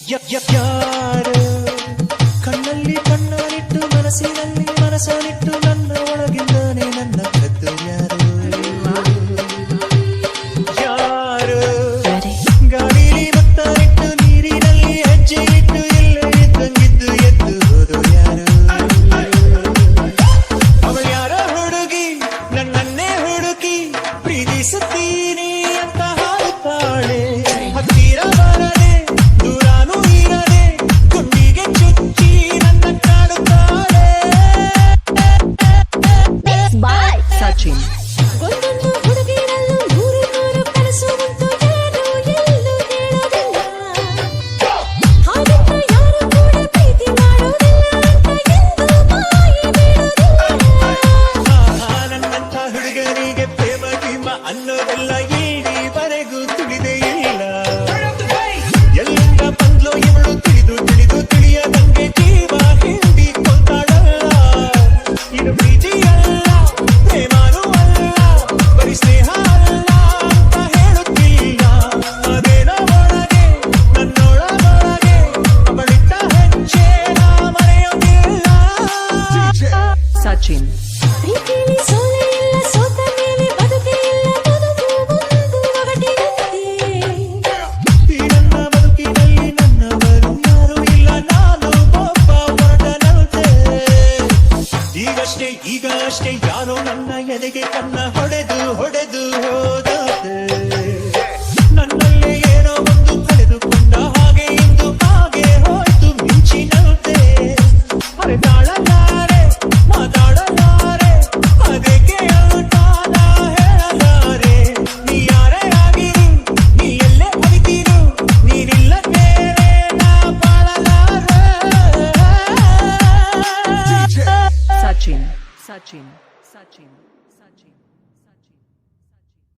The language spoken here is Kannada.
ಯಾರು ಕಣ್ಣಲ್ಲಿ ಕಣ್ಣಾನಿಟ್ಟು ಮನಸ್ಸಿನಲ್ಲಿ ಮನಸ್ಸಾನಿಟ್ಟು ನನ್ನ ಒಳಗಿಂದಾನೆ ನನ್ನ ಕದ್ದು ಯಾರು ಗಾಳಿಲಿ ಮತ್ತಾನಿಟ್ಟು ನೀರಿನಲ್ಲಿ ಹೆಜ್ಜೆ ಇಟ್ಟು ಎಲ್ಲ ಇದ್ದಂಗಿದ್ದು ಎದ್ದು ಹೋದು ಯಾರು ಅವಳು ಯಾರೋ ಹುಡುಗಿ ನನ್ನನ್ನೇ ಹುಡುಕಿ ಪ್ರೀತಿಸುತ್ತೀನಿ ಅಂತ ಹಾಡುತ್ತಾಳೆ ಹತ್ತಿರ ಬರದೆ ದೂರಾನು ಇರದೆ ಗುಂಡಿಗೆ ಚುಚ್ಚಿ ನನ್ನ ಕಾಡುತ್ತಾಳೆ ಸಚಿನ್ ಒಂದೊಂದು ಹುಡುಗಿರಲ್ಲೂ ನೂರು ನೂರು ಕನಸು ಉಂಟು ಯಾರು ಎಲ್ಲೂ ಹೇಳೋದಿಲ್ಲ ಹಾಗಂತ ಯಾರು ಕೂಡ ಪ್ರೀತಿ ಮಾಡೋದಿಲ್ಲ ಅಂತ ಎಂದು ಬಾಯಿ ಬಿಡೋದಿಲ್ಲ ನನ್ನಂಥ ಹುಡುಗರಿಗೆ ಪ್ರೇಮ ಗೀಮ ಅನ್ನೋದೆಲ್ಲ ಇಲ್ಲಿವರೆಗೂ ತಿಳಿದೇ ಇಲ್ಲ ಎಲ್ಲಿಂದ ಬಂದ್ಲೋ ಇವಳು ತಿಳಿಯದಂಗೆ ಜೀವ ಹಿಂಡಿ ಕೊಲ್ತಾಳಲ್ಲ ಇದು ಪ್ರೀತಿಯಲ್ಲ ಪ್ರೇಮಾನೂ ಅಲ್ಲ ಬರೀ ಸ್ನೇಹ ಅಲ್ಲ ಅಂತ ಹೇಳುತ್ತಿಲ್ಲ ಅದೇನೋ ಒಳಗೆ ನನ್ನೊಳಗೊಳಗೆ ಅವಳಿಟ್ಟ ಹೆಜ್ಜೆ ನಾ ಮರೆಯೋದಿಲ್ಲ ಸಚಿನ್ ಪ್ರೀತಿಲಿ ಸೋಲೆ ಇಲ್ಲ ಸೋತ ಮೇಲೆ ಬದುಕೇ ಇಲ್ಲ ಬದುಕು ಒಂದು ಒಗಟಿನಂತೆ ಈ ನನ್ನ ಬದುಕಿನಲ್ಲಿ ನನ್ನವರು ಯಾರೂ ಇಲ್ಲ ನಾನು ಒಬ್ಬ ಹೊರಟನಂತೆ ಈಗಷ್ಟೇ ಯಾರೋ ನನ್ನ ಎದೆಗೆ ಕನ್ನ ಹೊಡೆದು ಹೋದಂತೆ ನನ್ನಲ್ಲಿ ಏನೋ ಒಂದು ಕಳೆದುಕೊಂಡ ಹಾಗೆ ಇಂದು ಹಾಗೆ ಹೋಯ್ತು ಮಿಂಚಿನಂತೆ ಅರೆ ತಾಳಲಾರೆ ಮಾತಾಡಲಾರೆ ಅದಕ್ಕೆ ಅಂತ ನಾ ಹೇಳಲಾರೆ ನೀ ಯಾರೇ ಆಗಿರು ನೀ ಎಲ್ಲೇ ಅರಿತಿರು ನೀನಿಲ್ಲ ಬೇರೆ ನಾ ಬಾಳಲಾರೆ ಸಚಿನ್ ಸಚಿನ್ ಸಚಿನ್